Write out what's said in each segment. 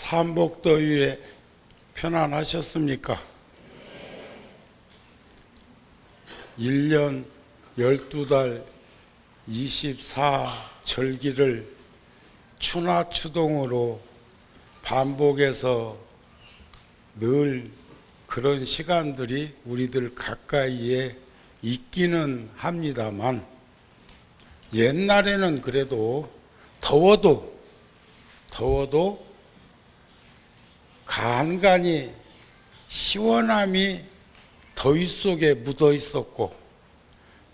삼복더위에 편안하셨습니까? 1년 12달 24절기를 추나추동으로 반복해서 늘 그런 시간들이 우리들 가까이에 있기는 합니다만, 옛날에는 그래도 더워도 간간히 시원함이 더위 속에 묻어 있었고,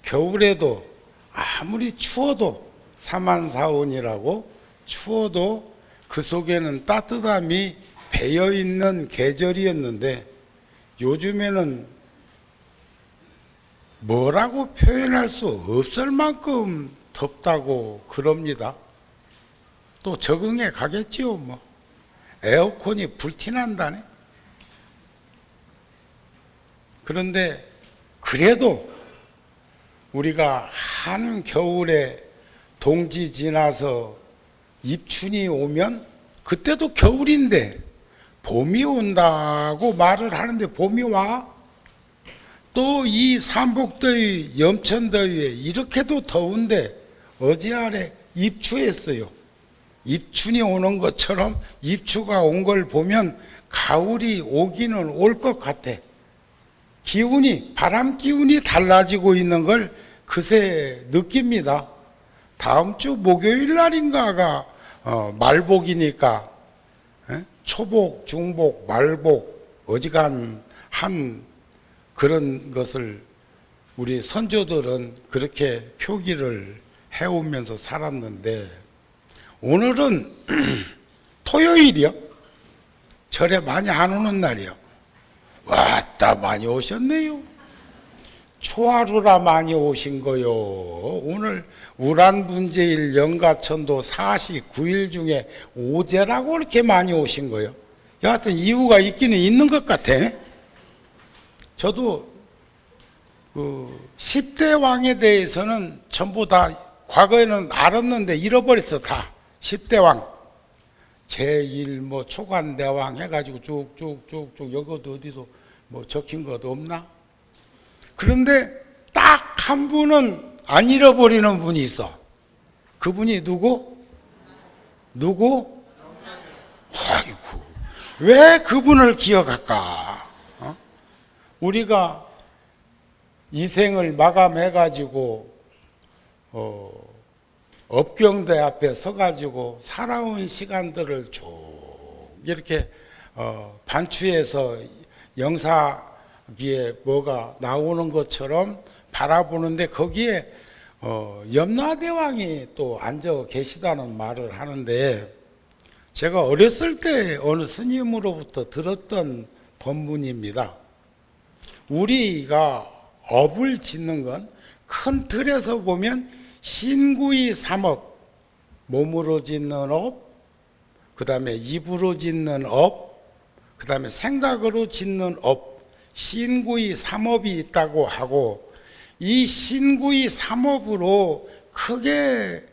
겨울에도 아무리 추워도 사만사온이라고 추워도 그 속에는 따뜻함이 배어 있는 계절이었는데, 요즘에는 뭐라고 표현할 수 없을 만큼 덥다고 그럽니다. 또 적응해 가겠지요. 뭐 에어컨이 불티난다네. 그런데 그래도 우리가 한겨울에 동지 지나서 입춘이 오면 그때도 겨울인데 봄이 온다고 말을 하는데 봄이 와? 또 이 삼복더위, 염천더위에 이렇게도 더운데 어제 아래 입추했어요. 입춘이 오는 것처럼 입추가 온 걸 보면 가을이 오기는 올 것 같아. 기운이, 바람 기운이 달라지고 있는 걸 그새 느낍니다. 다음 주 목요일 날인가가 말복이니까 초복, 중복, 말복, 어지간 한 그런 것을 우리 선조들은 그렇게 표기를 해오면서 살았는데, 오늘은 토요일이요. 절에 많이 안 오는 날이요. 왔다 많이 오셨네요. 초하루라 많이 오신 거요. 오늘 우란분제일 영가천도 49일 중에 오제라고 이렇게 많이 오신 거요. 여하튼 이유가 있기는 있는 것 같아. 저도 그 10대 왕에 대해서는 전부 다 과거에는 알았는데 잃어버렸어. 다 10대 왕, 제1 뭐 초간대왕 해가지고 쭉쭉쭉쭉 여기도 어디도 뭐 적힌 것 없나? 그런데 딱 한 분은 안 잃어버리는 분이 있어. 그분이 누구? 아이고, 왜 그분을 기억할까? 우리가 이 생을 마감해가지고 업경대 앞에 서가지고 살아온 시간들을 쭉 이렇게 반추해서 영사기에 뭐가 나오는 것처럼 바라보는데, 거기에 염라대왕이 또 앉아 계시다는 말을 하는데, 제가 어렸을 때 어느 스님으로부터 들었던 법문입니다. 우리가 업을 짓는 건 큰 틀에서 보면 신구이 삼업, 몸으로 짓는 업, 그 다음에 입으로 짓는 업, 그 다음에 생각으로 짓는 업, 신구이 삼업이 있다고 하고, 이 신구이 삼업으로 크게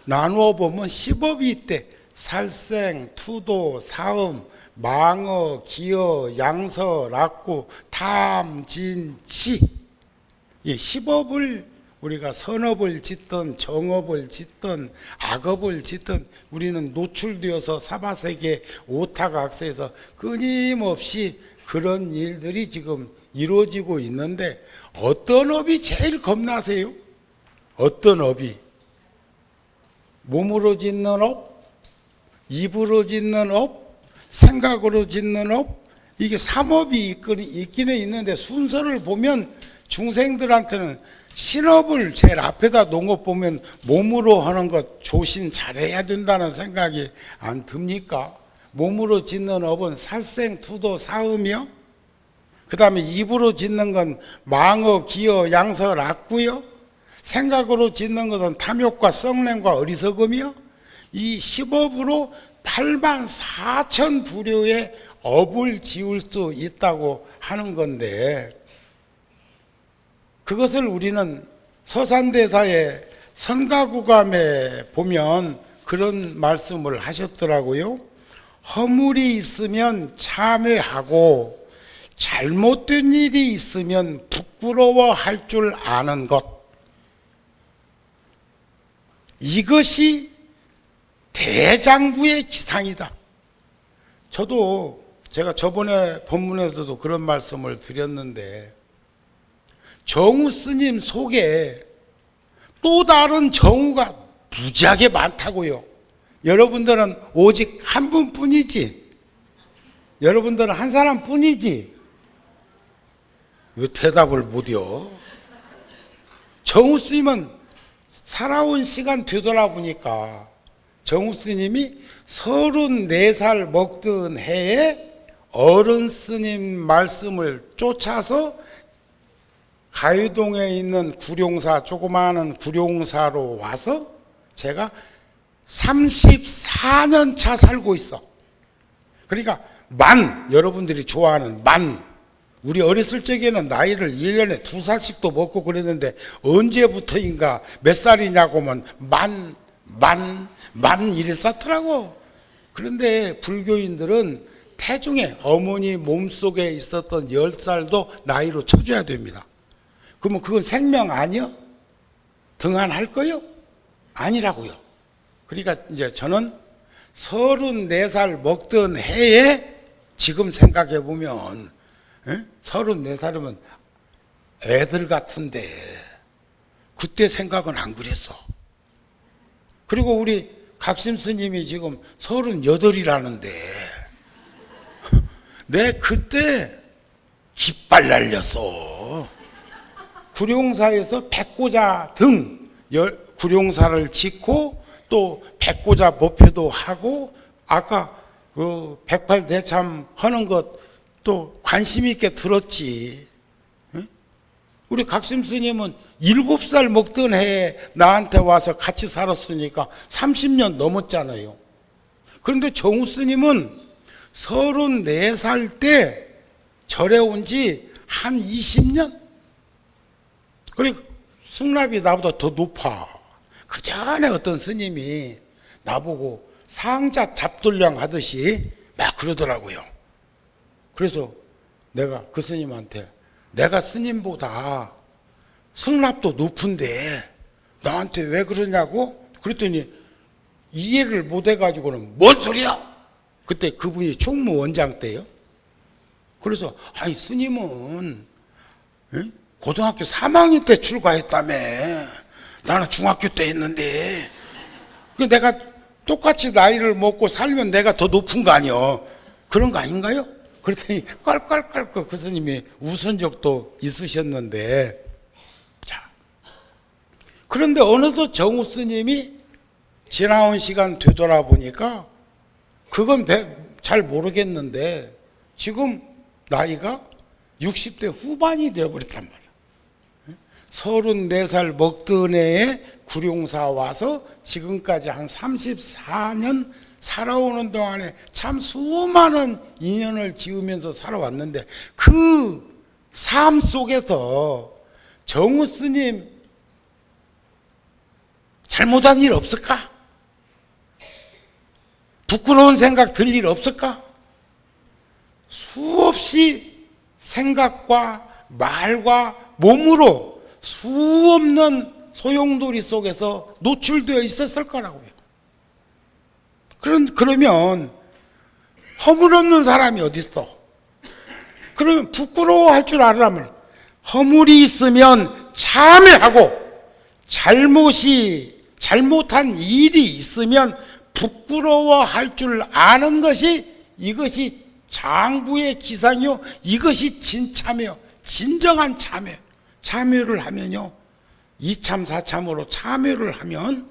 나누어 보면 10업이 있대. 살생, 투도, 사음, 망어, 기어, 양서, 락구, 탐, 진, 치. 이 10업을 우리가 선업을 짓든 정업을 짓든 악업을 짓든 우리는 노출되어서 사바세계 오타각세에서 끊임없이 그런 일들이 지금 이루어지고 있는데, 어떤 업이 제일 겁나세요? 어떤 업이? 몸으로 짓는 업, 입으로 짓는 업, 생각으로 짓는 업, 이게 삼업이 있기는 있는데, 순서를 보면 중생들한테는 신업을 제일 앞에다 놓은 것 보면 몸으로 하는 것 조신 잘해야 된다는 생각이 안 듭니까? 몸으로 짓는 업은 살생, 투도, 사음이요. 그 다음에 입으로 짓는 건 망어, 기어, 양서, 락구요. 생각으로 짓는 것은 탐욕과 썩냄과 어리석음이요. 이 10업으로 84,000부류의 업을 지을 수 있다고 하는 건데, 그것을 우리는 서산대사의 선가구감에 보면 그런 말씀을 하셨더라고요. 허물이 있으면 참회하고 잘못된 일이 있으면 부끄러워할 줄 아는 것. 이것이 대장부의 기상이다. 저도 제가 저번에 본문에서도 그런 말씀을 드렸는데, 정우 스님 속에 또 다른 정우가 무지하게 많다고요. 여러분들은 오직 한 분뿐이지. 여러분들은 한 사람뿐이지. 왜 대답을 못해요? 정우 스님은 살아온 시간 되돌아보니까 정우 스님이 34살 먹던 해에 어른 스님 말씀을 쫓아서 가요동에 있는 구룡사, 조그마한 구룡사로 와서 제가 34년 차 살고 있어. 그러니까 여러분들이 좋아하는 우리 어렸을 적에는 나이를 1년에 2살씩도 먹고 그랬는데, 언제부터인가 몇 살이냐고 하면 이랬었더라고. 그런데 불교인들은 태중에 어머니 몸속에 있었던 10살도 나이로 쳐줘야 됩니다. 그러면 그건 생명 아니요? 등한할 거요? 아니라고요. 그러니까 이제 저는 34살 먹던 해에 지금 생각해 보면 34살이면 애들 같은데 그때 생각은 안 그랬어. 그리고 우리 각심 스님이 지금 38이라는데 내 그때 깃발 날렸어. 구룡사에서 백고자 등 구룡사를 짓고 또 백고자 법회도 하고, 아까 그 108대참 하는 것 또 관심 있게 들었지. 우리 각심 스님은 7살 먹던 해에 나한테 와서 같이 살았으니까 30년 넘었잖아요. 그런데 정우 스님은 34살 때 절에 온 지 한 20년? 그리고 승납이 나보다 더 높아. 그 전에 어떤 스님이 나보고 상자 잡돌량 하듯이 막 그러더라고요. 그래서 내가 그 스님한테, 내가 스님보다 승납도 높은데 나한테 왜 그러냐고 그랬더니 이해를 못 해가지고는 뭔 소리야? 그때 그분이 총무원장 때요. 그래서 아니 스님은 고등학교 3학년 때 출가했다며. 나는 중학교 때 했는데 내가 똑같이 나이를 먹고 살면 내가 더 높은 거 아니야. 그런 거 아닌가요? 그랬더니 깔깔깔깔 그 스님이 웃은 적도 있으셨는데, 자, 그런데 어느덧 정우 스님이 지나온 시간 되돌아보니까 그건 잘 모르겠는데 지금 나이가 60대 후반이 되어버렸단 말이야. 34살 먹던 해에 구룡사 와서 지금까지 한 34년 살아오는 동안에 참 수많은 인연을 지으면서 살아왔는데, 그 삶 속에서 정우 스님 잘못한 일 없을까? 부끄러운 생각 들 일 없을까? 수없이 생각과 말과 몸으로 수없는 소용돌이 속에서 노출되어 있었을 거라고요. 그러면 허물 없는 사람이 어디 있어? 그러면 부끄러워할 줄 알라면 허물이 있으면 참회하고, 잘못한 일이 있으면 부끄러워할 줄 아는 것이, 이것이 장부의 기상이요, 이것이 진참이요, 진정한 참회. 참회를 하면요, 이참 사참으로 참회를 하면,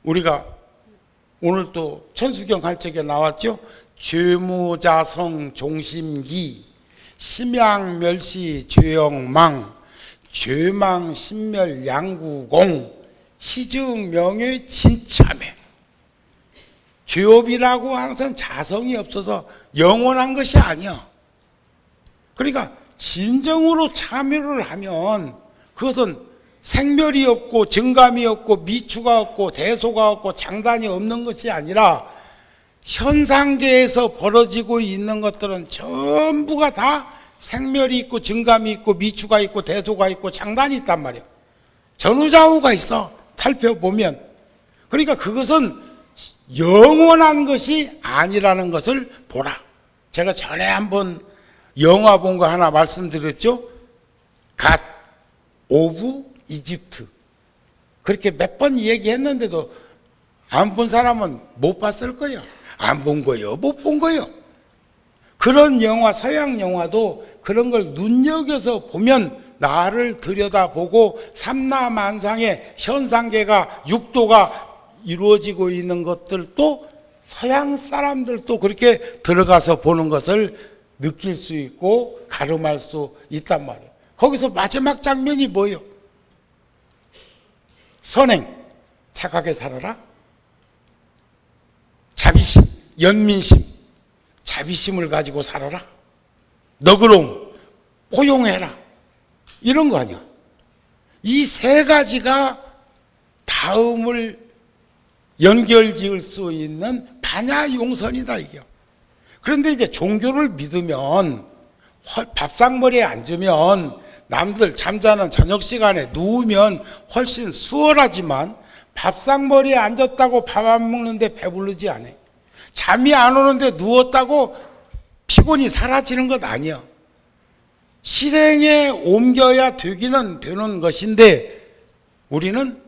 우리가 오늘 또 천수경 할 적에 나왔죠. 죄무자성 종심기, 심양멸시 죄영망, 죄망 신멸 양구공, 시증 명예 진참회. 죄업이라고 항상 자성이 없어서 영원한 것이 아니야. 그러니까 진정으로 참여를 하면 그것은 생멸이 없고 증감이 없고 미추가 없고 대소가 없고 장단이 없는 것이 아니라 현상계에서 벌어지고 있는 것들은 전부가 다 생멸이 있고 증감이 있고 미추가 있고 대소가 있고 장단이 있단 말이에요. 전후좌우가 있어. 살펴보면. 그러니까 그것은 영원한 것이 아니라는 것을 보라. 제가 전에 한번 영화 본 거 하나 말씀드렸죠. 갓 오브 이집트. 그렇게 몇 번 얘기했는데도 안 본 사람은 못 봤을 거예요. 안 본 거예요. 못 본 거예요. 그런 영화, 서양 영화도 그런 걸 눈여겨서 보면 나를 들여다보고 삼라만상의 현상계가 육도가 이루어지고 있는 것들도 서양 사람들도 그렇게 들어가서 보는 것을 느낄 수 있고 가름할 수 있단 말이에요. 거기서 마지막 장면이 뭐예요? 선행, 착하게 살아라. 자비심, 연민심, 자비심을 가지고 살아라. 너그러움, 포용해라. 이런 거 아니야. 이 세 가지가 다음을 연결 지을 수 있는 반야용선이다 이게. 그런데 이제 종교를 믿으면 밥상머리에 앉으면 남들 잠자는 저녁 시간에 누우면 훨씬 수월하지만 밥상머리에 앉았다고 밥 안 먹는데 배부르지 않아. 잠이 안 오는데 누웠다고 피곤이 사라지는 것 아니야. 실행에 옮겨야 되기는 되는 것인데 우리는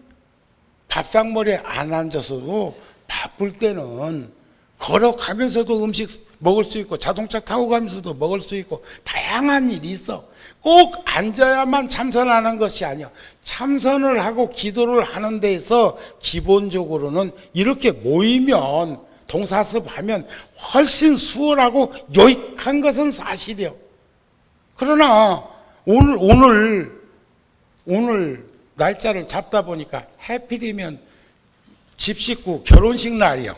밥상머리에 안 앉아서도 바쁠 때는 걸어가면서도 음식 먹을 수 있고 자동차 타고 가면서도 먹을 수 있고 다양한 일이 있어. 꼭 앉아야만 참선하는 것이 아니야. 참선을 하고 기도를 하는 데에서 기본적으로는 이렇게 모이면 동사습하면 훨씬 수월하고 요익한 것은 사실이요. 그러나 오늘 날짜를 잡다 보니까 해필이면 집 식구 결혼식 날이요.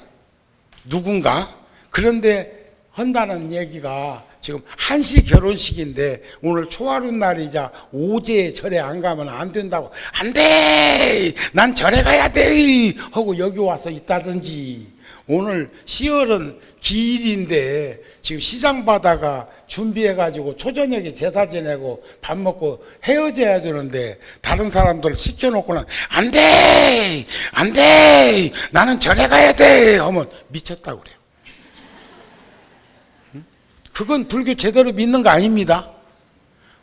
누군가 그런데 한다는 얘기가 지금 한시 결혼식인데 오늘 초하루 날이자 오제 절에 안 가면 안 된다고. 안 돼! 난 절에 가야 돼! 하고 여기 와서 있다든지 오늘 10월은 기일인데 지금 시장 바다가 준비해가지고 초저녁에 제사 지내고 밥 먹고 헤어져야 되는데 다른 사람들 시켜놓고는 안 돼! 안 돼! 나는 절에 가야 돼! 하면 미쳤다고 그래요. 그건 불교 제대로 믿는 거 아닙니다.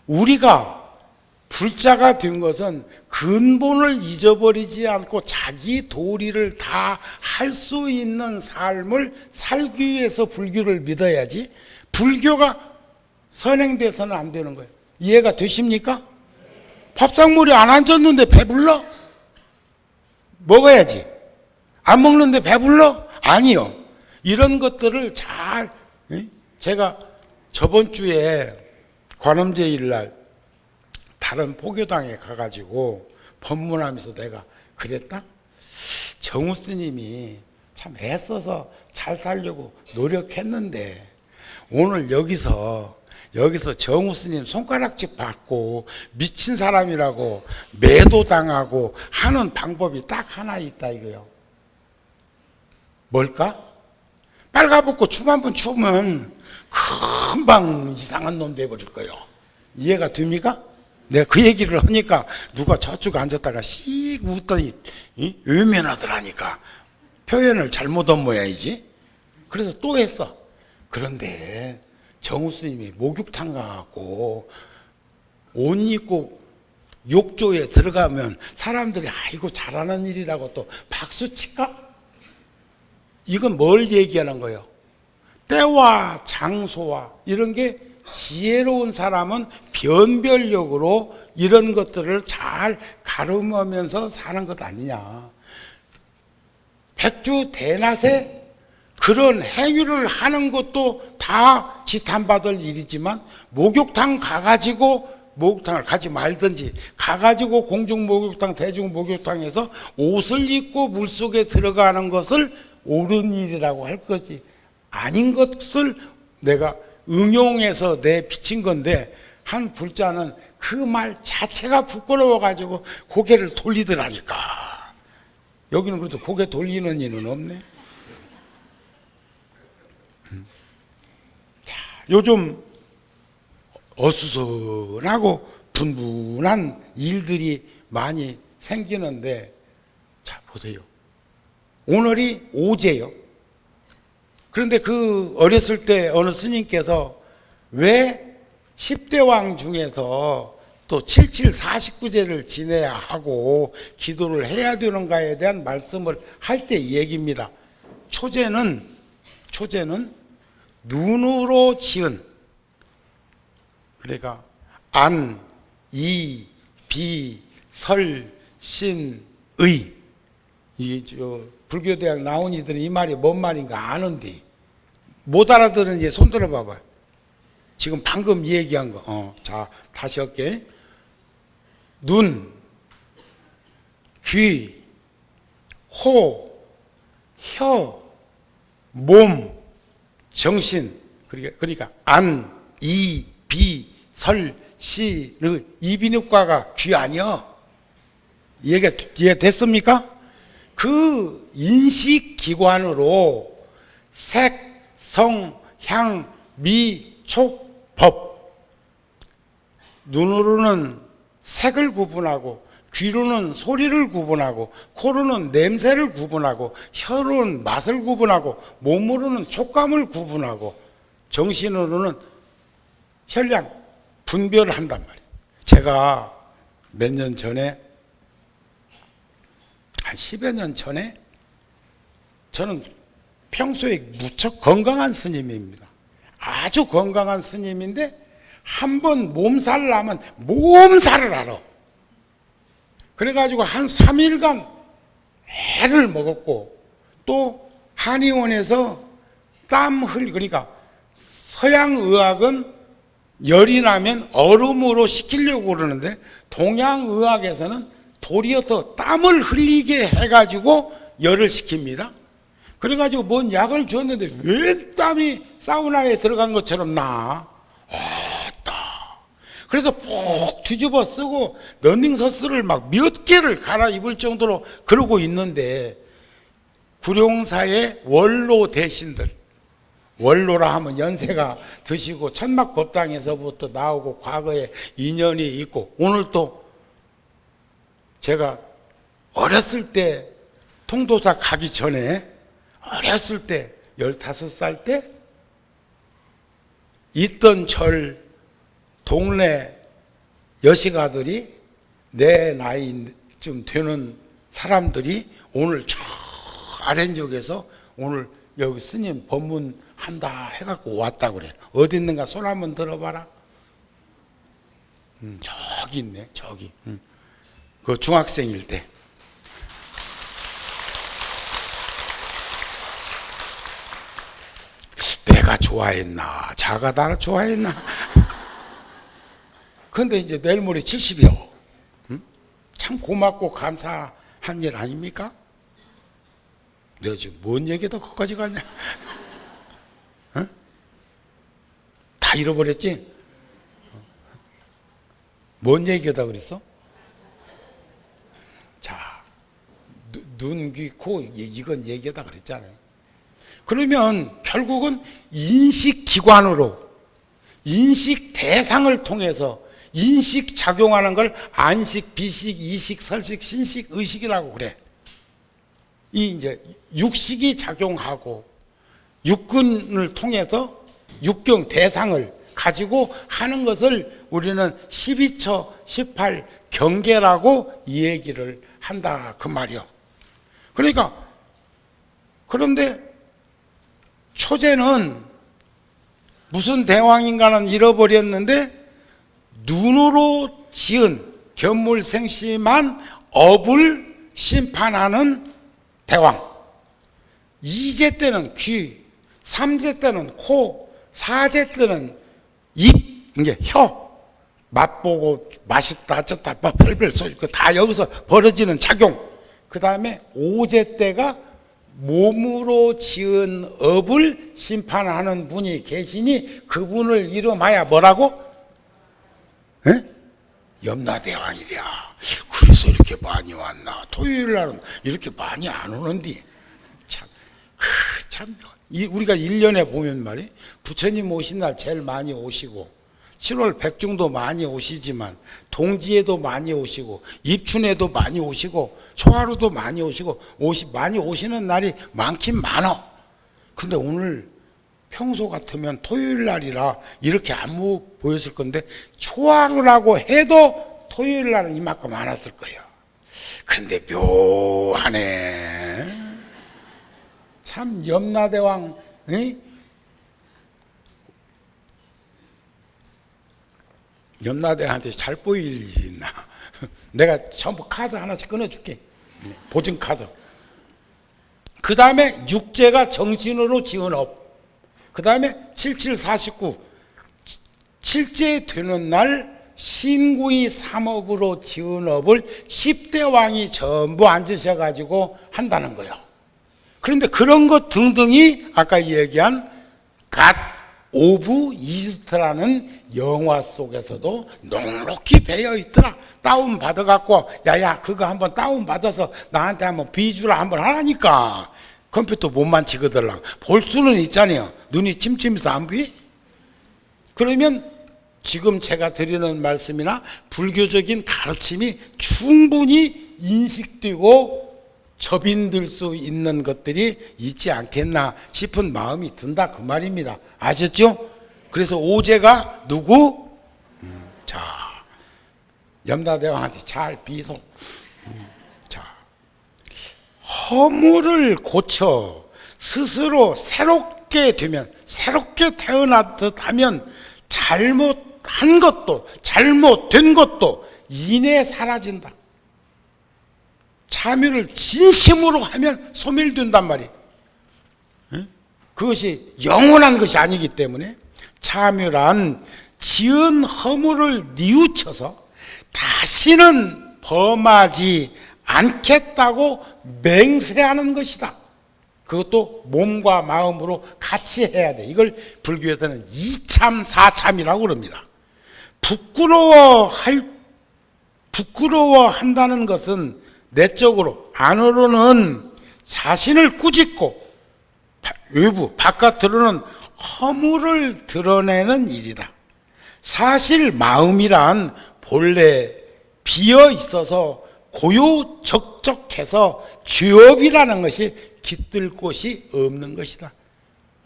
우리가 불자가 된 것은 근본을 잊어버리지 않고 자기 도리를 다 할 수 있는 삶을 살기 위해서 불교를 믿어야지 불교가 선행돼서는 안 되는 거예요. 이해가 되십니까? 밥상머리에 안 앉았는데 배불러? 먹어야지. 안 먹는데 배불러? 아니요. 이런 것들을 잘 제가 저번 주에 관음제일 날 다른 포교당에 가가지고 법문하면서 내가 그랬다? 정우 스님이 참 애써서 잘 살려고 노력했는데 오늘 여기서 정우 스님 손가락질 받고 미친 사람이라고 매도당하고 하는 방법이 딱 하나 있다 이거요. 뭘까? 빨가벗고 춤 한 번 추면 금방 이상한 놈 돼버릴 거예요. 이해가 됩니까? 내가 그 얘기를 하니까 누가 저쪽에 앉았다가 씩 웃더니 외면하더라니까. 표현을 잘못 한 모양이지. 그래서 또 했어. 그런데 정우 스님이 목욕탕 가갖고 옷 입고 욕조에 들어가면 사람들이 아이고 잘하는 일이라고 또 박수 칠까? 이건 뭘 얘기하는 거예요? 때와 장소와 이런 게 지혜로운 사람은 변별력으로 이런 것들을 잘 가름하면서 사는 것 아니냐. 백주 대낮에 그런 행위를 하는 것도 다 지탄받을 일이지만 목욕탕 가가지고 목욕탕을 가지 말든지 가가지고 공중 목욕탕 대중 목욕탕에서 옷을 입고 물속에 들어가는 것을 옳은 일이라고 할 거지 아닌 것을 내가 응용해서 내 비친 건데 한 불자는 그 말 자체가 부끄러워가지고 고개를 돌리더라니까. 여기는 그래도 고개 돌리는 일은 없네. 자, 요즘 어수선하고 분분한 일들이 많이 생기는데, 자, 보세요. 오늘이 오제요. 그런데 그 어렸을 때 어느 스님께서 왜 10대 왕 중에서 또 7749제를 지내야 하고 기도를 해야 되는가에 대한 말씀을 할 때 얘기입니다. 초제는 눈으로 지은, 그러니까 안, 이, 비, 설, 신, 의. 이 불교대학 나온 이들은 이 말이 뭔 말인가 아는데 못 알아들은지 손 들어봐봐요. 지금 방금 얘기한 거. 자, 다시 할게. 눈, 귀, 호, 혀, 몸, 정신. 그러니까 안, 이, 비, 설, 시, 의. 이비인후과가 귀 아니야. 이해됐습니까? 그 인식기관으로 색, 성, 향, 미, 촉, 법. 눈으로는 색을 구분하고, 귀로는 소리를 구분하고, 코로는 냄새를 구분하고, 혀로는 맛을 구분하고, 몸으로는 촉감을 구분하고, 정신으로는 혈량, 분별을 한단 말이에요. 제가 몇 년 전에, 한 10여 년 전에, 저는 평소에 무척 건강한 스님입니다. 아주 건강한 스님인데 한 번 몸살을 하면 몸살을 알아. 그래가지고 한 3일간 애를 먹었고, 또 한의원에서 그러니까 서양의학은 열이 나면 얼음으로 식히려고 그러는데 동양의학에서는 도리어 더 땀을 흘리게 해가지고 열을 식힙니다. 그래가지고 뭔 약을 줬는데 왜 땀이 사우나에 들어간 것처럼 나? 아따. 그래서 푹 뒤집어 쓰고 러닝서스를 막 몇 개를 갈아입을 정도로 그러고 있는데, 구룡사의 원로 대신들, 원로라 하면 연세가 드시고 천막법당에서부터 나오고 과거에 인연이 있고, 오늘 또 제가 어렸을 때 통도사 가기 전에 어렸을 때 15살 때 있던 절 동네 여시가들이 내 나이쯤 되는 사람들이 오늘 저 아래쪽에서 오늘 여기 스님 법문한다 해갖고 왔다 그래. 어디 있는가 손 한번 들어봐라. 저기 있네, 저기. 그 중학생일 때. 내가 좋아했나, 자가 나를 좋아했나. 근데 이제 내일 모레 70이요. 참 고맙고 감사한 일 아닙니까? 내가 지금 뭔 얘기다 거기까지 갔냐? 다 잃어버렸지? 뭔 얘기다 그랬어? 자, 눈, 귀, 코, 이건 얘기하다 그랬잖아요. 그러면 결국은 인식기관으로, 인식 대상을 통해서 인식 작용하는 걸 안식, 비식, 이식, 설식, 신식, 의식이라고 그래. 이 이제 육식이 작용하고 육근을 통해서 육경 대상을 가지고 하는 것을 우리는 12처, 18 경계라고 이 얘기를 한다 그 말이요. 그러니까 그런데 초제는 무슨 대왕인가는 잃어버렸는데 눈으로 지은 견물생심한 업을 심판하는 대왕. 2제 때는 귀, 3제 때는 코, 4제 때는 입, 이게 혀. 맛보고 맛있다, 어쩌다, 별별 소리, 다 여기서 벌어지는 작용. 그 다음에 5제 때가 몸으로 지은 업을 심판하는 분이 계시니 그분을 이름하여 뭐라고? 에? 염라대왕이랴. 그래서 이렇게 많이 왔나. 토요일 날은 이렇게 많이 안 오는데. 참, 우리가 1년에 보면 말이 부처님 오신 날 제일 많이 오시고, 7월 백중도 많이 오시지만, 동지에도 많이 오시고, 입춘에도 많이 오시고, 초하루도 많이 오시고, 많이 오시는 날이 많긴 많아. 근데 오늘 평소 같으면 토요일 날이라 이렇게 안 보였을 건데, 초하루라고 해도 토요일 날은 이만큼 안 왔을 거예요. 그런데 묘하네. 참 염라대왕, 응? 염라대왕한테 잘 보일 일이 있나. 내가 전부 카드 하나씩 끊어줄게. 보증카드. 그 다음에 육제가 정신으로 지은 업. 그 다음에 7749 7제 되는 날 신구이 3업으로 지은 업을 10대 왕이 전부 앉으셔가지고 한다는 거예요. 그런데 그런 것 등등이 아까 얘기한 갓 오브 이스트라는 영화 속에서도 넉넉히 배어 있더라. 다운 받아갖고 야야 그거 한번 다운 받아서 나한테 한번 비주라 한번 하라니까. 컴퓨터 못 만지거들랑 볼 수는 있잖아요. 눈이 침침해서 안 보이? 그러면 지금 제가 드리는 말씀이나 불교적인 가르침이 충분히 인식되고 접인될 수 있는 것들이 있지 않겠나 싶은 마음이 든다 그 말입니다. 아셨죠? 그래서 오제가 누구? 자, 염라대왕한테 잘 비소. 자, 허물을 고쳐 스스로 새롭게 되면, 새롭게 태어나듯 하면 잘못한 것도 잘못된 것도 이내 사라진다. 참여를 진심으로 하면 소멸된단 말이에요. 그것이 영원한 것이 아니기 때문에 참여란 지은 허물을 뉘우쳐서 다시는 범하지 않겠다고 맹세하는 것이다. 그것도 몸과 마음으로 같이 해야 돼. 이걸 불교에서는 이참 사참이라고 그럽니다. 부끄러워한다는 것은 내적으로, 안으로는 자신을 꾸짖고 외부, 바깥으로는 허물을 드러내는 일이다. 사실 마음이란 본래 비어 있어서 고요적적해서 죄업이라는 것이 깃들 곳이 없는 것이다.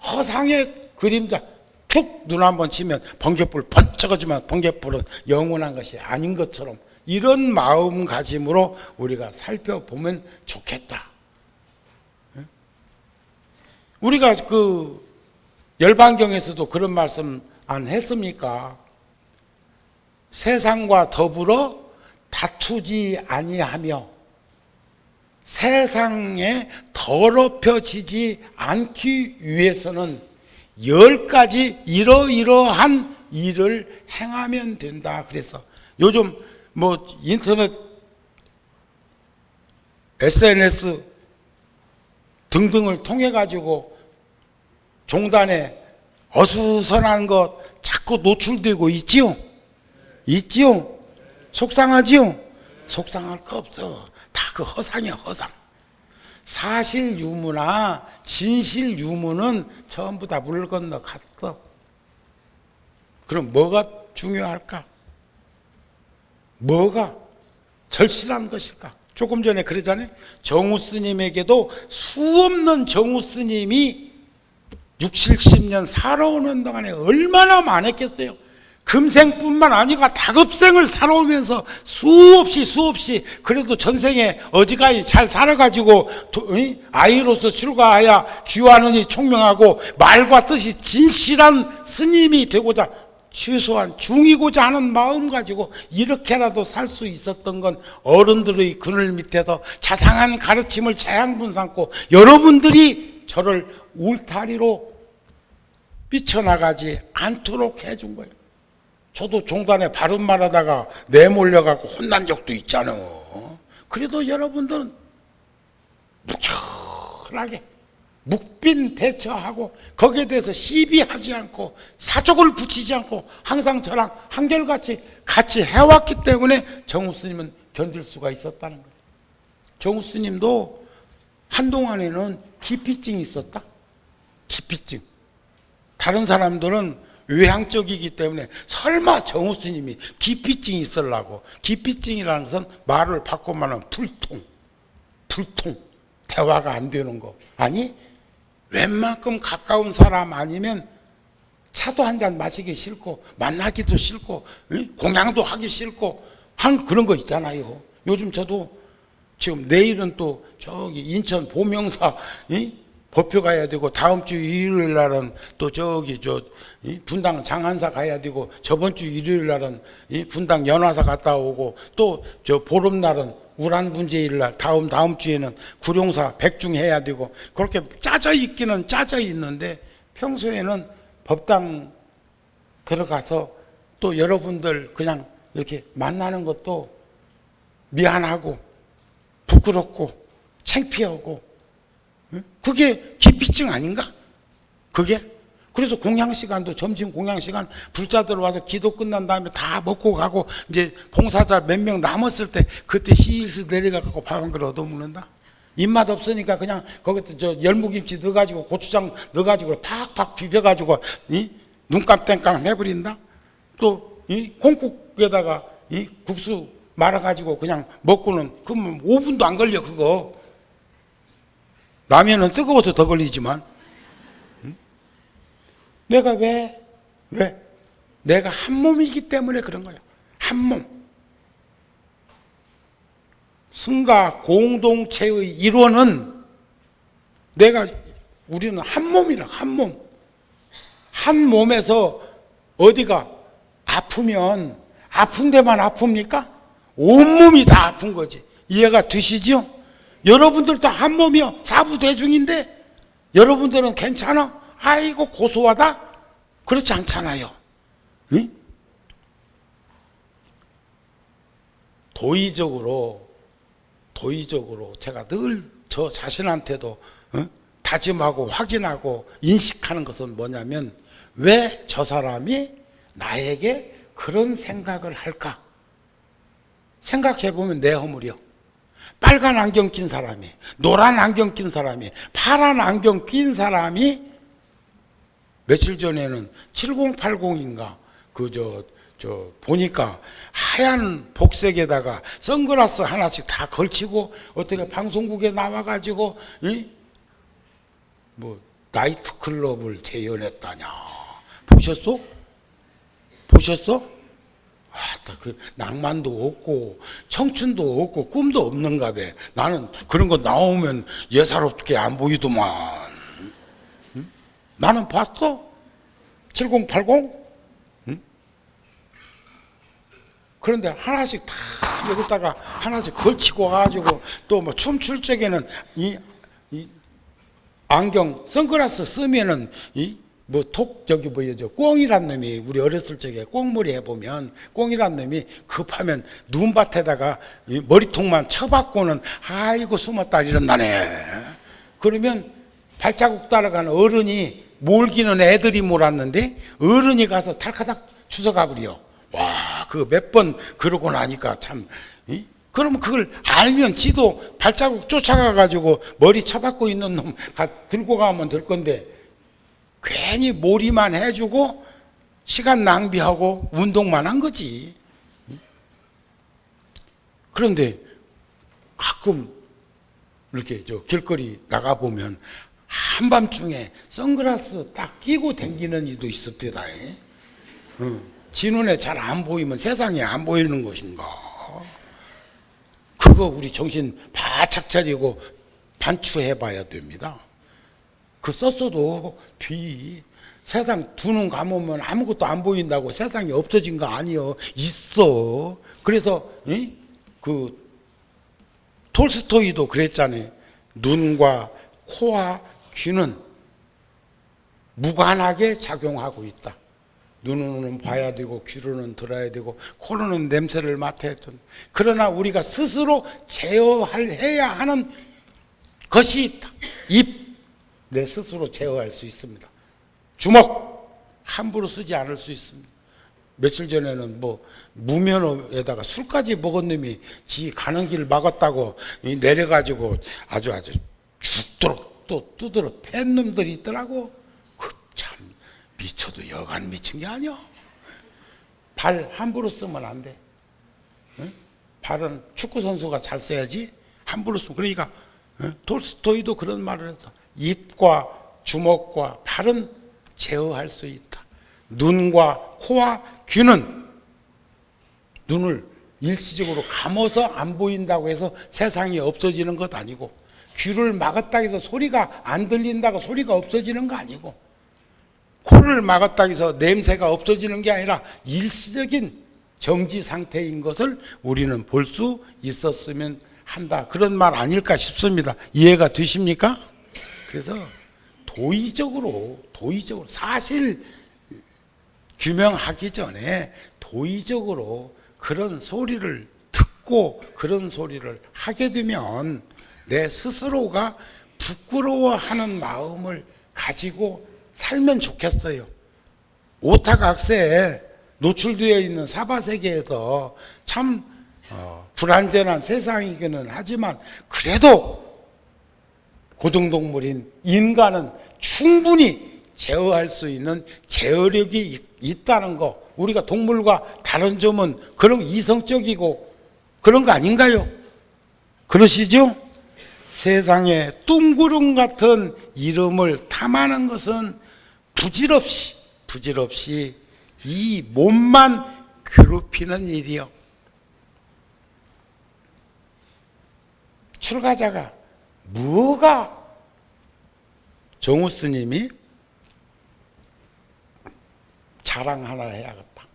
허상의 그림자 툭 눈 한번 치면 번개불 번쩍하지만 번개불은 영원한 것이 아닌 것처럼 이런 마음가짐으로 우리가 살펴보면 좋겠다. 우리가 그 열반경에서도 그런 말씀 안 했습니까? 세상과 더불어 다투지 아니하며 세상에 더럽혀지지 않기 위해서는 10가지 이러이러한 일을 행하면 된다. 그래서 요즘 뭐 인터넷, SNS 등등을 통해 가지고 종단에 어수선한 것 자꾸 노출되고 있지요? 있지요? 속상하지요? 속상할 거 없어. 다 그 허상이야, 허상. 사실 유무나 진실 유무는 전부 다 물 건너 갔어. 그럼 뭐가 중요할까? 뭐가 절실한 것일까? 조금 전에 그러잖아요. 정우 스님에게도 수없는 정우 스님이 60, 70년 살아오는 동안에 얼마나 많았겠어요. 금생뿐만 아니라 다급생을 살아오면서 수없이 그래도 전생에 어지간히 잘 살아가지고 아이로서 출가하여 귀화하느니 총명하고 말과 뜻이 진실한 스님이 되고자 최소한 중이고자 하는 마음 가지고 이렇게라도 살 수 있었던 건 어른들의 그늘 밑에서 자상한 가르침을 자양분 삼고 여러분들이 저를 울타리로 삐쳐나가지 않도록 해준 거예요. 저도 종단에 바른 말하다가 내몰려갖고 혼난 적도 있잖아요. 그래도 여러분들은 무척하게 묵빈 대처하고 거기에 대해서 시비하지 않고 사족을 붙이지 않고 항상 저랑 한결같이 같이 해왔기 때문에 정우 스님은 견딜 수가 있었다는 거예요. 정우 스님도 한동안에는 기피증이 있었다. 기피증. 다른 사람들은 외향적이기 때문에 설마 정우 스님이 기피증이 있으려고. 기피증이라는 것은 말을 바꾸면 불통, 대화가 안 되는 거. 아니 웬만큼 가까운 사람 아니면 차도 한 잔 마시기 싫고 만나기도 싫고 공양도 하기 싫고 한 그런 거 있잖아요. 요즘 저도 지금 내일은 또 저기 인천 보명사 법표 가야 되고 다음 주 일요일 날은 또 저기 분당 장안사 가야 되고 저번 주 일요일 날은 분당 연화사 갔다 오고 또 저 보름날은 우란분제일 날 다음 주에는 구룡사 백중 해야 되고 그렇게 짜져 있기는 짜져 있는데 평소에는 법당 들어가서 또 여러분들 그냥 이렇게 만나는 것도 미안하고 부끄럽고 창피하고 그게 기피증 아닌가? 그게? 그래서 공양시간도 점심 공양시간 불자들 와서 기도 끝난 다음에 다 먹고 가고 이제 봉사자 몇 명 남았을 때 그때 시스 내려가고 밥 한 그릇 얻어먹는다? 입맛 없으니까 그냥 거기다 저 열무김치 넣어가지고 고추장 넣어가지고 팍팍 비벼가지고 눈감 땡감 해버린다? 또 콩국에다가 국수 말아가지고 그냥 먹고는 그러면 5분도 안 걸려 그거. 라면은 뜨거워서 더 걸리지만 내가 왜? 내가 한 몸이기 때문에 그런 거야. 한 몸. 승가 공동체의 일원은 우리는 한 몸이라, 한 몸. 한 몸에서 어디가 아프면 아픈 데만 아픕니까? 온몸이 다 아픈 거지. 이해가 되시죠? 여러분들도 한 몸이요. 사부대중인데 여러분들은 괜찮아? 아이고 고소하다? 그렇지 않잖아요. 응? 도의적으로 제가 늘 저 자신한테도 다짐하고 확인하고 인식하는 것은 뭐냐면 왜 저 사람이 나에게 그런 생각을 할까? 생각해보면 내 허물이요. 빨간 안경 낀 사람이, 노란 안경 낀 사람이, 파란 안경 낀 사람이 며칠 전에는 7080인가 보니까 하얀 복색에다가 선글라스 하나씩 다 걸치고 어떻게 방송국에 나와가지고 나이트클럽을 재연했다냐. 보셨어? 그 낭만도 없고 청춘도 없고 꿈도 없는가 봐. 나는 그런 거 나오면 예사롭게 안 보이더만. 나는 봤어? 7080? 그런데 하나씩 다 여기다가 하나씩 걸치고 가지고 또 뭐 춤출 적에는 이 안경 선글라스 쓰면은 꽁이란 놈이 우리 어렸을 적에 꽁무리 해보면 꽁이란 놈이 급하면 눈밭에다가 머리통만 쳐박고는 아이고 숨었다 이런다네. 그러면 발자국 따라가는 어른이 몰기는 애들이 몰았는데 어른이 가서 탈카닥 주워가 버려. 와, 그거 몇 번 그러고 나니까 참. 그러면 그걸 알면 지도 발자국 쫓아가가지고 머리 쳐박고 있는 놈 들고 가면 될 건데 괜히 몰이만 해주고 시간 낭비하고 운동만 한 거지. 그런데 가끔 이렇게 길거리 나가보면 한밤중에 선글라스 딱 끼고 다니는 이도 있었대다. 지 눈에 잘 안 보이면 세상에 안 보이는 것인가. 그거 우리 정신 바짝 차리고 반추해봐야 됩니다. 그 썼어도 세상 두 눈 감으면 아무것도 안 보인다고 세상이 없어진 거 아니요. 있어. 그래서 그 톨스토이도 그랬잖아요. 눈과 코와 귀는 무관하게 작용하고 있다. 눈으로는 봐야 되고 귀로는 들어야 되고 코로는 냄새를 맡아야 된다. 그러나 우리가 스스로 제어해야 하는 것이 있다. 입, 내 스스로 제어할 수 있습니다. 주먹 함부로 쓰지 않을 수 있습니다. 며칠 전에는 뭐 무면허에다가 술까지 먹은 놈이 지 가는 길 막았다고 내려가지고 아주 죽도록 또 두드러 팬 놈들이 있더라고. 참 미쳐도 여간 미친 게 아니야. 발 함부로 쓰면 안 돼. 응? 발은 축구 선수가 잘 써야지. 함부로 쓰면 그러니까 돌스토이도 그런 말을 했어. 입과 주먹과 발은 제어할 수 있다. 눈과 코와 귀는 눈을 일시적으로 감아서 안 보인다고 해서 세상이 없어지는 것 아니고, 귀를 막았다 해서 소리가 안 들린다고 소리가 없어지는 거 아니고, 코를 막았다 해서 냄새가 없어지는 게 아니라 일시적인 정지 상태인 것을 우리는 볼 수 있었으면 한다. 그런 말 아닐까 싶습니다. 이해가 되십니까? 그래서 도의적으로 사실 규명하기 전에 도의적으로 그런 소리를 듣고 그런 소리를 하게 되면 내 스스로가 부끄러워하는 마음을 가지고 살면 좋겠어요. 오타각세에 노출되어 있는 사바세계에서 참 불안전한 세상이기는 하지만 그래도 고등동물인 인간은 충분히 제어할 수 있는 제어력이 있다는 거, 우리가 동물과 다른 점은 그런 이성적이고 그런 거 아닌가요? 그러시죠? 세상에 뚱구름 같은 이름을 탐하는 것은 부질없이 이 몸만 괴롭히는 일이요. 출가자가 뭐가 정우 스님이 자랑 하나 해야겠다.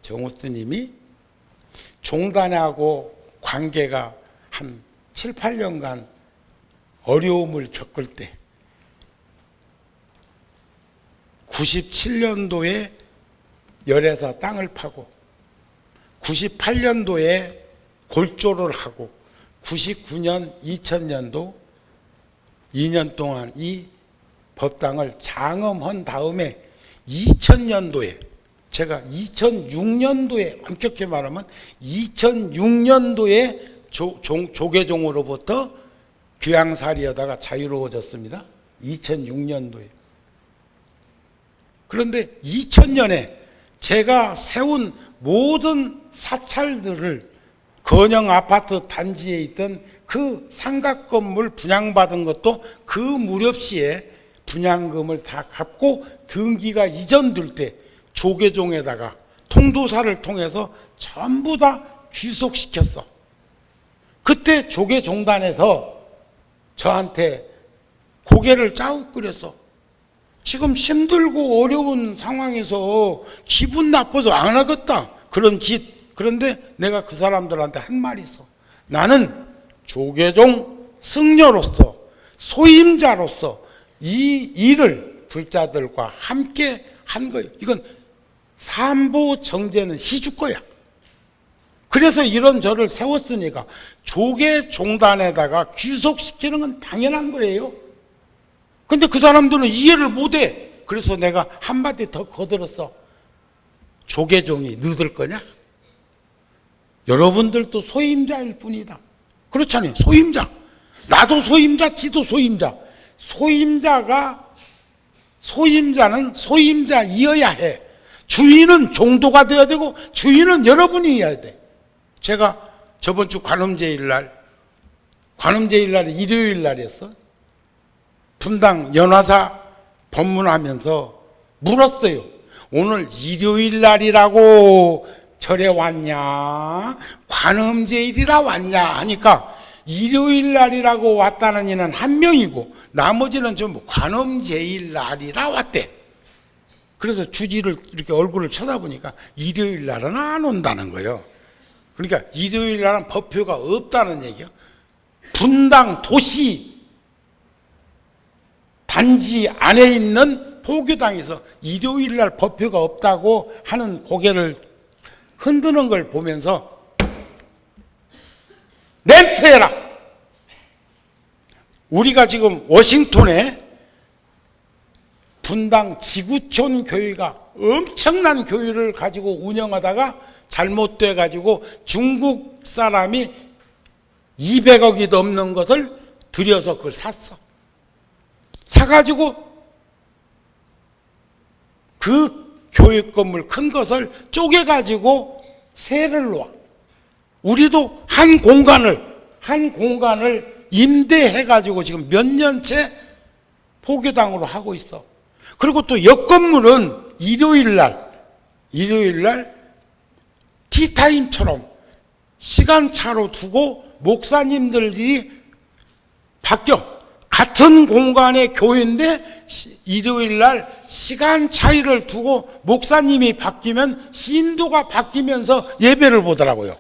정우 스님이 종단하고 관계가 한 7, 8년간 어려움을 겪을 때 97년도에 열에서 땅을 파고 98년도에 골조를 하고 99년, 2000년도 2년 동안 이 법당을 장엄한 다음에 2000년도에 제가 2006년도에 엄격히 말하면 2006년도에 조계종으로부터 귀양살이하다가 자유로워졌습니다. 2006년도에. 그런데 2000년에 제가 세운 모든 사찰들을 건영 아파트 단지에 있던 그 상가 건물 분양받은 것도 그 무렵시에 분양금을 다 갚고 등기가 이전될 때 조계종에다가 통도사를 통해서 전부 다 귀속시켰어. 그때 조계종단에서 저한테 고개를 짜웃거렸어. 지금 힘들고 어려운 상황에서 기분 나빠서 안 하겠다. 그런 짓. 그런데 내가 그 사람들한테 한 말이 있어. 나는 조계종 승려로서 소임자로서 이 일을 불자들과 함께 한 거예요. 이건 삼보 정제는 시주 거야. 그래서 이런 절을 세웠으니까 조계종단에다가 귀속시키는 건 당연한 거예요. 근데 그 사람들은 이해를 못해. 그래서 내가 한마디 더 거들었어. 조계종이 늦을 거냐? 여러분들도 소임자일 뿐이다. 그렇잖아요. 소임자. 나도 소임자, 지도 소임자. 소임자는 소임자이어야 해. 주인은 종도가 되어야 되고 주인은 여러분이어야 돼. 제가 저번 주 관음제일날이 일요일 날이었어. 분당 연화사 법문하면서 물었어요. 오늘 일요일 날이라고 절에 왔냐? 관음제일이라 왔냐? 하니까 일요일 날이라고 왔다는 이는 한 명이고 나머지는 전부 관음제일 날이라 왔대. 그래서 주지를 이렇게 얼굴을 쳐다보니까 일요일 날은 안 온다는 거예요. 그러니까 일요일 날은 법표가 없다는 얘기예요. 분당 도시 단지 안에 있는 포교당에서 일요일 날 법표가 없다고 하는 고개를 흔드는 걸 보면서 렌트해라. 우리가 지금 워싱턴에 분당 지구촌 교회가 엄청난 교회를 가지고 운영하다가 잘못돼 가지고 중국 사람이 200억이 넘는 것을 들여서 그걸 샀어. 사가지고 그 교회 건물 큰 것을 쪼개가지고 세를 놓아. 우리도 한 공간을 임대해가지고 지금 몇 년째 포교당으로 하고 있어. 그리고 또 옆 건물은 일요일 날 티타임처럼 시간차로 두고 목사님들이 바뀌어. 같은 공간의 교회인데 일요일 날 시간 차이를 두고 목사님이 바뀌면 신도가 바뀌면서 예배를 보더라고요.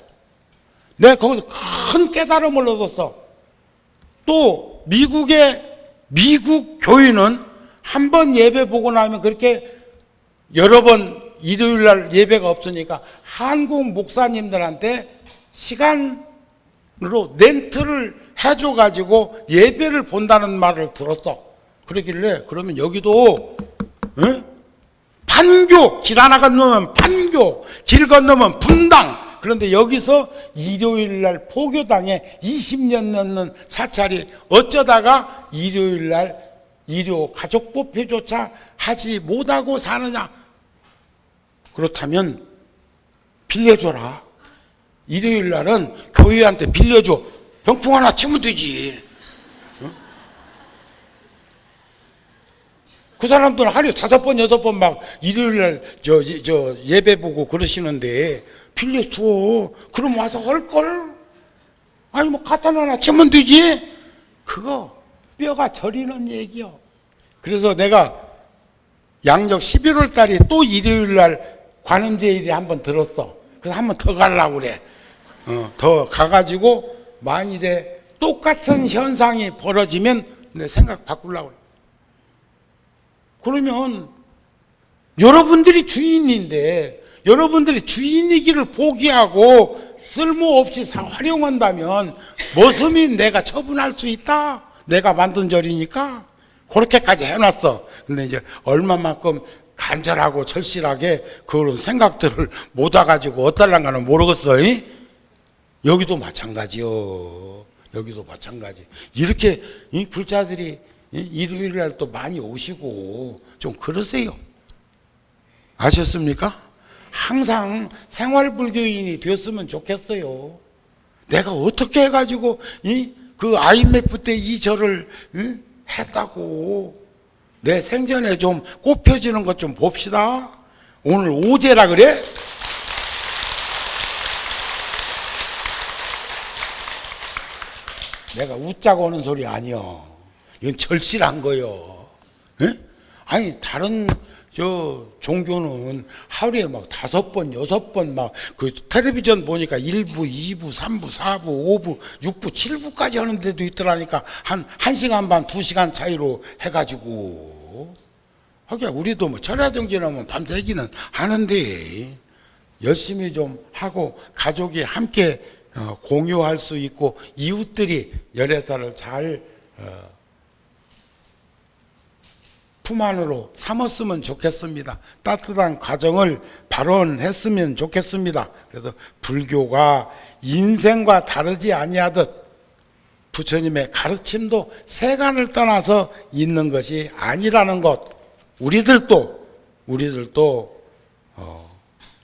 내가 거기서 큰 깨달음을 얻었어. 또 미국 교회는 한 번 예배 보고 나면 그렇게 여러 번 일요일 날 예배가 없으니까 한국 목사님들한테 시간으로 렌트를 해줘가지고 예배를 본다는 말을 들었어. 그러길래 그러면 여기도 판교, 길 하나 건너면 판교, 길 건너면 분당. 그런데 여기서 일요일 날 포교당에 20년 넘는 사찰이 어쩌다가 일요일 날 일요 가족법회조차 하지 못하고 사느냐. 그렇다면 빌려줘라. 일요일 날은 교회한테 빌려줘. 병풍 하나 치면 되지. 그 사람들은 하루에 5번, 6번 막 일요일 날 저 예배 보고 그러시는데 빌려줘. 그럼 와서 할걸? 아니 뭐 갖다 놔 치면 되지. 그거 뼈가 저리는 얘기요. 그래서 내가 양력 11월 달에 또 일요일 날 관음제일에 한번 들었어. 그래서 한번 더 가려고 그래. 더 가가지고 만일에 똑같은 현상이 벌어지면 내 생각 바꾸려고 그래. 그러면 여러분들이 주인인데 여러분들이 주인이기를 포기하고 쓸모없이 활용한다면 머슴이 내가 처분할 수 있다. 내가 만든 절이니까 그렇게까지 해놨어. 근데 이제 얼마만큼 간절하고 절실하게 그런 생각들을 못 와가지고 어떨란가는 모르겠어. 여기도 마찬가지요. 여기도 마찬가지. 이렇게 이 불자들이 일요일 날 또 많이 오시고 좀 그러세요. 아셨습니까? 항상 생활불교인이 되었으면 좋겠어요. 내가 어떻게 해가지고 그 IMF 때 이 절을 했다고. 내 생전에 좀 꼽혀지는 것 좀 봅시다. 오늘 오제라 그래? 내가 웃자고 하는 소리 아니요. 이건 절실한 거요. 에? 아니 다른 종교는 하루에 막 5번, 6번 막 그 텔레비전 보니까 1부, 2부, 3부, 4부, 5부, 6부, 7부까지 하는 데도 있더라니까 한 1시간 반, 2시간 차이로 해가지고. 하긴 우리도 뭐 철야정진하면 밤새기는 하는데 열심히 좀 하고 가족이 함께 공유할 수 있고 이웃들이 열애사를 잘 품 안으로 삼았으면 좋겠습니다. 따뜻한 가정을 발언했으면 좋겠습니다. 그래서 불교가 인생과 다르지 아니하듯 부처님의 가르침도 세간을 떠나서 있는 것이 아니라는 것. 우리들도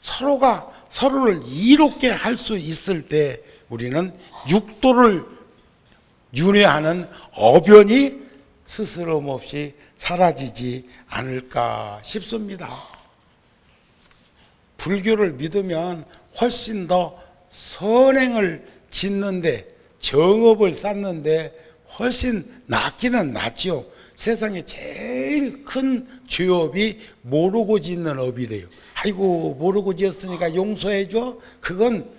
서로가 서로를 이롭게 할 수 있을 때 우리는 육도를 윤회하는 어변이 스스럼 없이 사라지지 않을까 싶습니다. 불교를 믿으면 훨씬 더 선행을 짓는데 정업을 쌓는데 훨씬 낫기는 낫죠. 세상에 제일 큰 죄업이 모르고 짓는 업이래요. 아이고 모르고 지었으니까 용서해줘. 그건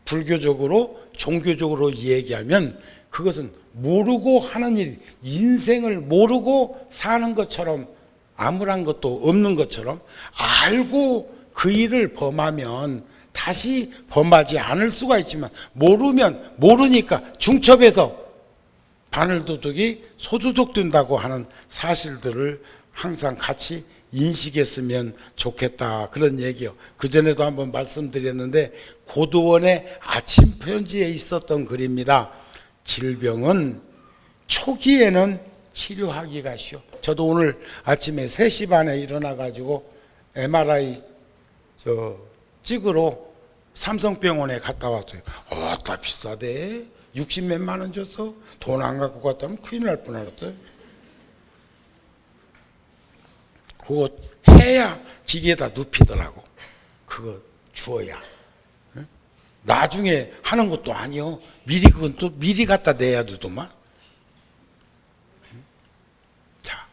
불교적으로 종교적으로 얘기하면 그것은 모르고 하는 일, 인생을 모르고 사는 것처럼 아무런 것도 없는 것처럼 알고 그 일을 범하면 다시 범하지 않을 수가 있지만 모르면 모르니까 중첩해서 바늘도둑이 소도둑 된다고 하는 사실들을 항상 같이 인식했으면 좋겠다, 그런 얘기요. 그전에도 한번 말씀드렸는데 고도원의 아침 편지에 있었던 글입니다. 질병은 초기에는 치료하기가 쉬워. 저도 오늘 아침에 3시 반에 일어나 가지고 MRI 찍으러 삼성병원에 갔다 왔어요. 다 비싸대. 60몇만 원 줬어. 돈 안 갖고 갔다면 큰일 날 뻔했어요. 그거 해야 기계에다 눕히더라고. 그거 주어야. 나중에 하는 것도 아니요. 미리 그건 또 미리 갖다 내야 되더만. 자,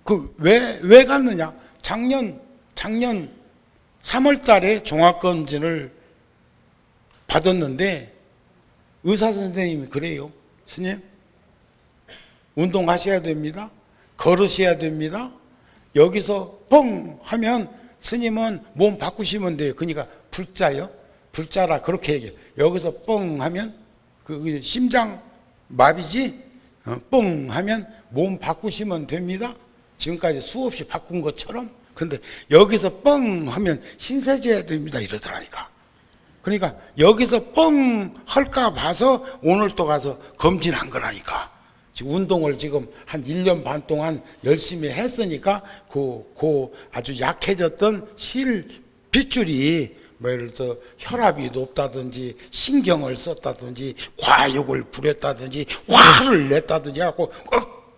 그 왜 갔느냐? 작년 3월 달에 종합검진을 받았는데 의사 선생님이 그래요. 스님, 운동하셔야 됩니다. 걸으셔야 됩니다. 여기서 뻥 하면 스님은 몸 바꾸시면 돼요. 그러니까 불자요. 불자라 그렇게 얘기해요. 여기서 뻥 하면 그 심장 마비지? 뻥 하면 몸 바꾸시면 됩니다. 지금까지 수없이 바꾼 것처럼. 그런데 여기서 뻥 하면 신세져야 됩니다. 이러더라니까. 그러니까 여기서 뻥 할까 봐서 오늘 또 가서 검진한 거라니까. 지금 운동을 지금 한 1년 반 동안 열심히 했으니까 그 아주 약해졌던 실 빗줄이 뭐 예를 들어 혈압이 높다든지 신경을 썼다든지 과욕을 부렸다든지 화를 냈다든지 하고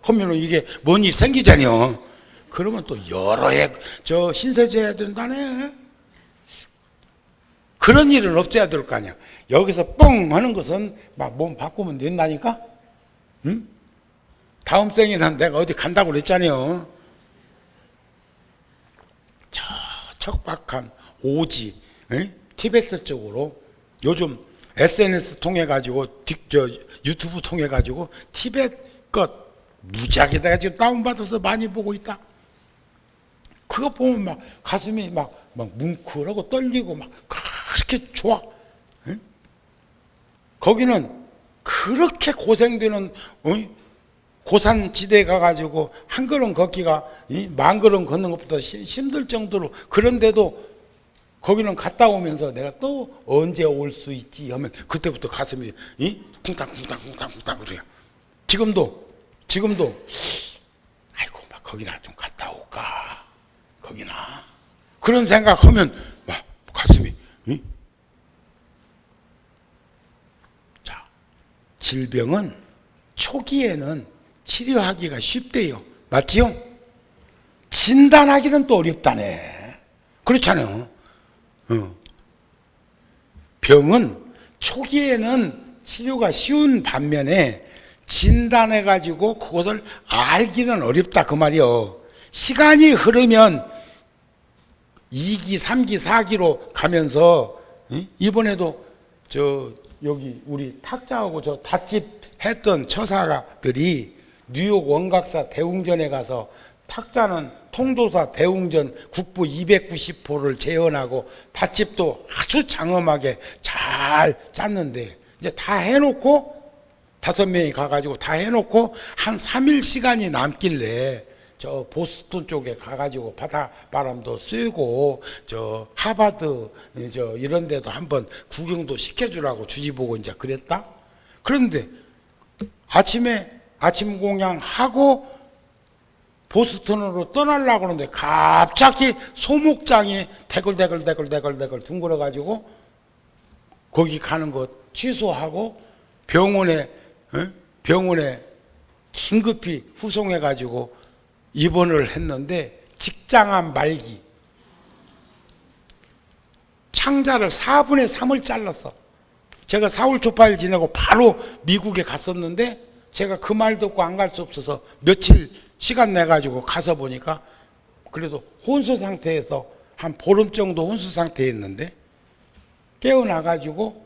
하면은 이게 뭔 일 생기잖아요. 그러면 또 여러 해 신세져야 된다네. 그런 일은 없어야 될 거 아니야. 여기서 뻥 하는 것은 막 몸 바꾸면 된다니까. 응? 다음 생에는 내가 어디 간다고 그랬잖아요. 저 척박한 오지, 티베트 쪽으로 요즘 SNS 통해 가지고 유튜브 통해 가지고 티베트 것 무지하게 내가 지금 다운받아서 많이 보고 있다. 그거 보면 막 가슴이 막 뭉클하고 떨리고 막 그렇게 좋아. 거기는 그렇게 고생되는 고산지대에 가가지고 한 걸음 걷기가 만 걸음 걷는 것보다 힘들 정도로, 그런데도 거기는 갔다 오면서 내가 또 언제 올 수 있지 하면 그때부터 가슴이 쿵탕쿵탕쿵탕쿵탕 그래요. 지금도 아이고 막 거기나 좀 갔다 올까, 거기나 그런 생각하면 막 가슴이. 자, 질병은 초기에는 치료하기가 쉽대요. 맞지요? 진단하기는 또 어렵다네. 그렇잖아요. 병은 초기에는 치료가 쉬운 반면에 진단해가지고 그것을 알기는 어렵다 그 말이요. 시간이 흐르면 2기, 3기, 4기로 가면서 이번에도 여기 우리 탁자하고 저 닷집 했던 처사들이 뉴욕 원각사 대웅전에 가서 탁자는 통도사 대웅전 국부 290호를 재현하고 닷집도 아주 장엄하게 잘 짰는데 이제 다 해놓고 5명이 가가지고 다 해놓고 한 3일 시간이 남길래 저 보스턴 쪽에 가가지고 바닷바람도 쐬고 저 하버드 이런 데도 한번 구경도 시켜주라고 주지 보고 이제 그랬다. 그런데 아침 공양하고 보스턴으로 떠나려고 하는데 갑자기 소목장이 대글대글 둥글어가지고 거기 가는 거 취소하고 병원에 긴급히 후송해가지고 입원을 했는데 직장암 말기, 창자를 4분의 3을 잘랐어. 제가 4월 초파일 지내고 바로 미국에 갔었는데 제가 그 말 듣고 안 갈 수 없어서 며칠 시간 내가지고 가서 보니까 그래도 혼수 상태에서 한 보름 정도 혼수 상태였는데 깨어나가지고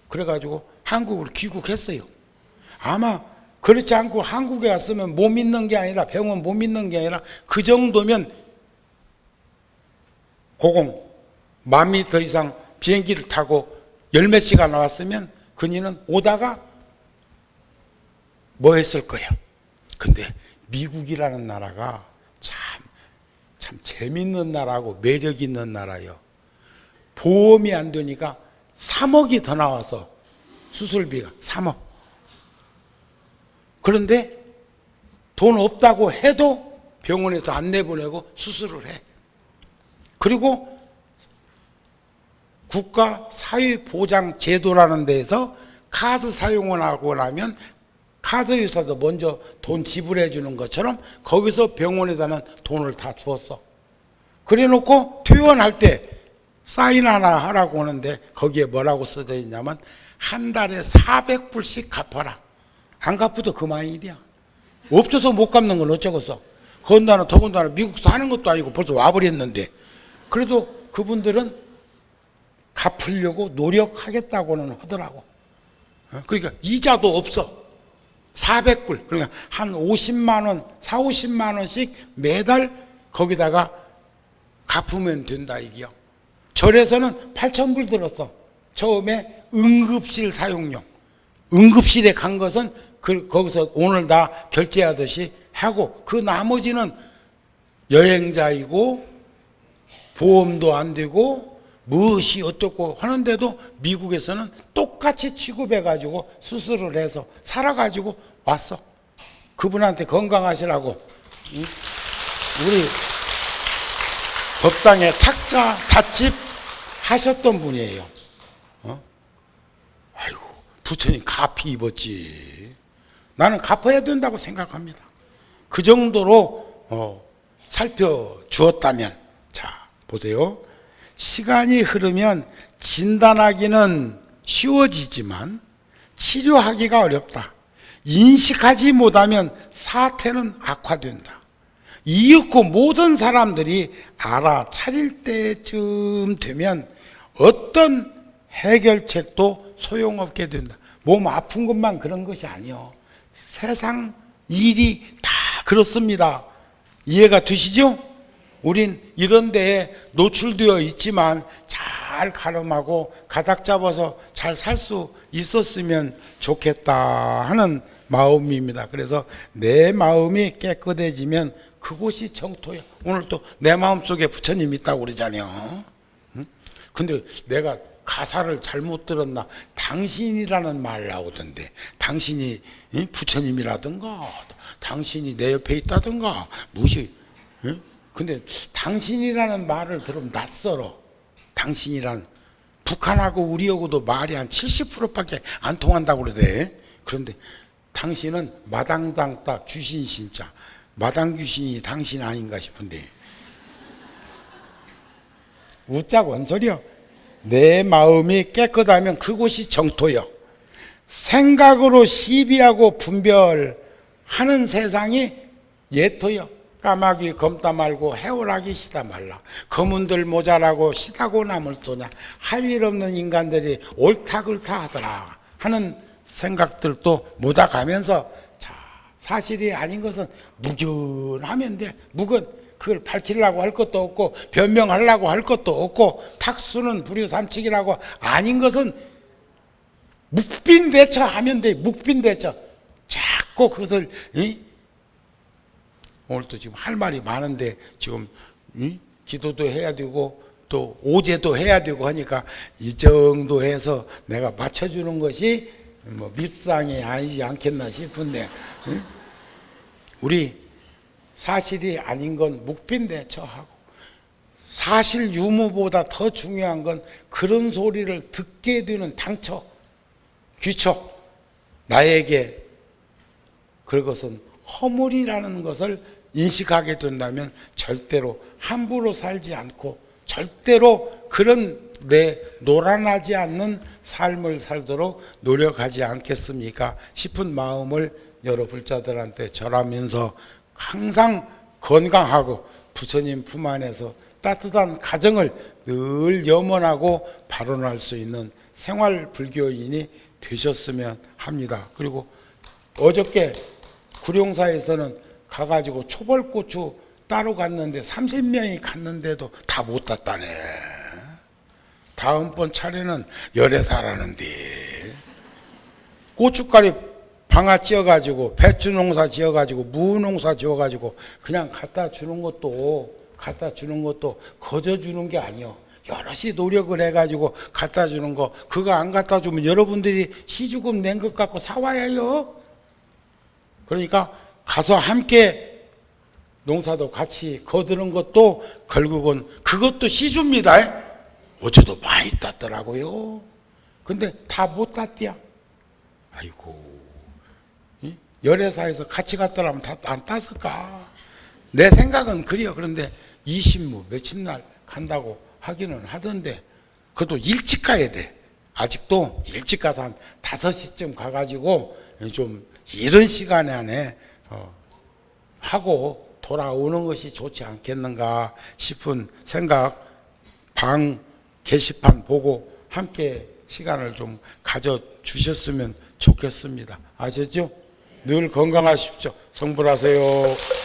그래가지고 한국으로 귀국했어요. 아마 그렇지 않고 한국에 왔으면 못 믿는 게 아니라 병원 못 믿는 게 아니라 그 정도면 고공 10,000m 이상 비행기를 타고 10몇 시간 나왔으면 그니는 오다가 뭐 했을 거예요. 근데 미국이라는 나라가 참 재밌는 나라고 매력 있는 나라예요. 보험이 안 되니까 3억이 더 나와서 수술비가 3억. 그런데 돈 없다고 해도 병원에서 안 내보내고 수술을 해. 그리고 국가 사회보장제도라는 데에서 카드 사용을 하고 나면 카드회사도 먼저 돈 지불해 주는 것처럼 거기서 병원에서는 돈을 다 주었어. 그래 놓고 퇴원할 때 사인 하나 하라고 하는데 거기에 뭐라고 써져 있냐면 한 달에 400불씩 갚아라. 안 갚아도 그만 일이야. 없어서 못 갚는 건 어쩌겠어. 더군다나 미국서 하는 것도 아니고 벌써 와버렸는데. 그래도 그분들은 갚으려고 노력하겠다고는 하더라고. 그러니까 이자도 없어. 400불. 그러니까 한 50만 원, 50만 원씩 매달 거기다가 갚으면 된다 이게요. 절에서는 8,000불 들었어. 처음에 응급실 사용료. 응급실에 간 것은 거기서 오늘 다 결제하듯이 하고 그 나머지는 여행자이고 보험도 안 되고 무엇이 어떻고 하는데도 미국에서는 똑같이 취급해가지고 수술을 해서 살아가지고 왔어. 그분한테 건강하시라고 우리 법당에 탁자 닷집 하셨던 분이에요. 아이고 부처님 가피 입었지. 나는 갚아야 된다고 생각합니다. 그 정도로 살펴주었다면 자 보세요. 시간이 흐르면 진단하기는 쉬워지지만 치료하기가 어렵다. 인식하지 못하면 사태는 악화된다. 이윽고 모든 사람들이 알아차릴 때쯤 되면 어떤 해결책도 소용없게 된다. 몸 아픈 것만 그런 것이 아니요. 세상 일이 다 그렇습니다. 이해가 되시죠? 우린 이런 데에 노출되어 있지만 잘 가름하고 가닥 잡아서 잘 살 수 있었으면 좋겠다 하는 마음입니다. 그래서 내 마음이 깨끗해지면 그곳이 정토야. 오늘 또 내 마음속에 부처님이 있다고 그러잖아요. 근데 내가 가사를 잘못 들었나? 당신이라는 말 나오던데 당신이 부처님이라든가 당신이 내 옆에 있다든가 무시. 근데 당신이라는 말을 들으면 낯설어. 당신이란 북한하고 우리하고도 말이 한 70%밖에 안 통한다고 그러대. 그런데 당신은 마당당딱 귀신 신자. 마당 귀신이 당신 아닌가 싶은데 웃자고 한 소리요. 내 마음이 깨끗하면 그곳이 정토요. 생각으로 시비하고 분별하는 세상이 예토요. 까마귀 검다 말고 해오라기 시다 말라. 검은들 모자라고 시다고 남을 도냐. 할 일 없는 인간들이 옳다 그렇다 하더라 하는 생각들도 묻어가면서 자 사실이 아닌 것은 묵은하면 돼. 묵은 그걸 밝히려고 할 것도 없고 변명하려고 할 것도 없고 탁수는 불효삼칙이라고 아닌 것은 묵빈대처하면 돼. 묵빈대처. 자꾸 그것을 오늘도 지금 할 말이 많은데 지금 기도도 해야 되고 또 오제도 해야 되고 하니까 이 정도 해서 내가 맞춰주는 것이 뭐 밉상이 아니지 않겠나 싶은데 우리 사실이 아닌 건 묵빈대처하고 사실 유무보다 더 중요한 건 그런 소리를 듣게 되는 당처 귀처 나에게 그것은 허물이라는 것을 인식하게 된다면 절대로 함부로 살지 않고 절대로 그런 내 노란하지 않는 삶을 살도록 노력하지 않겠습니까 싶은 마음을 여러 불자들한테 절하면서 항상 건강하고 부처님 품 안에서 따뜻한 가정을 늘 염원하고 발언할 수 있는 생활 불교인이 되셨으면 합니다. 그리고 어저께 구룡사에서는 가가지고 초벌고추 따로 갔는데 30명이 갔는데도 다 못 땄다네. 다음번 차례는 열에 달하는데 고춧가루 방아 찧어가지고 배추 농사 지어가지고 무 농사 지어가지고 그냥 갖다 주는 것도 거저 주는 게 아니요. 여럿이 노력을 해가지고 갖다 주는 거, 그거 안 갖다 주면 여러분들이 시주금 낸 것 갖고 사와야 해요. 그러니까 가서 함께 농사도 같이 거두는 것도 결국은 그것도 시주입니다. 어제도 많이 땄더라고요. 근데 다 못 땄대야. 아이고, 열애사에서 같이 갔더라면 다 안 땄을까? 내 생각은 그래요. 그런데 20무 며칠 날 간다고 하기는 하던데, 그것도 일찍 가야 돼. 아직도 일찍 가서 한 5시쯤 가가지고 좀 이른 시간에 안에 하고 돌아오는 것이 좋지 않겠는가 싶은 생각. 방 게시판 보고 함께 시간을 좀 가져주셨으면 좋겠습니다. 아셨죠? 늘 건강하십시오. 성불하세요.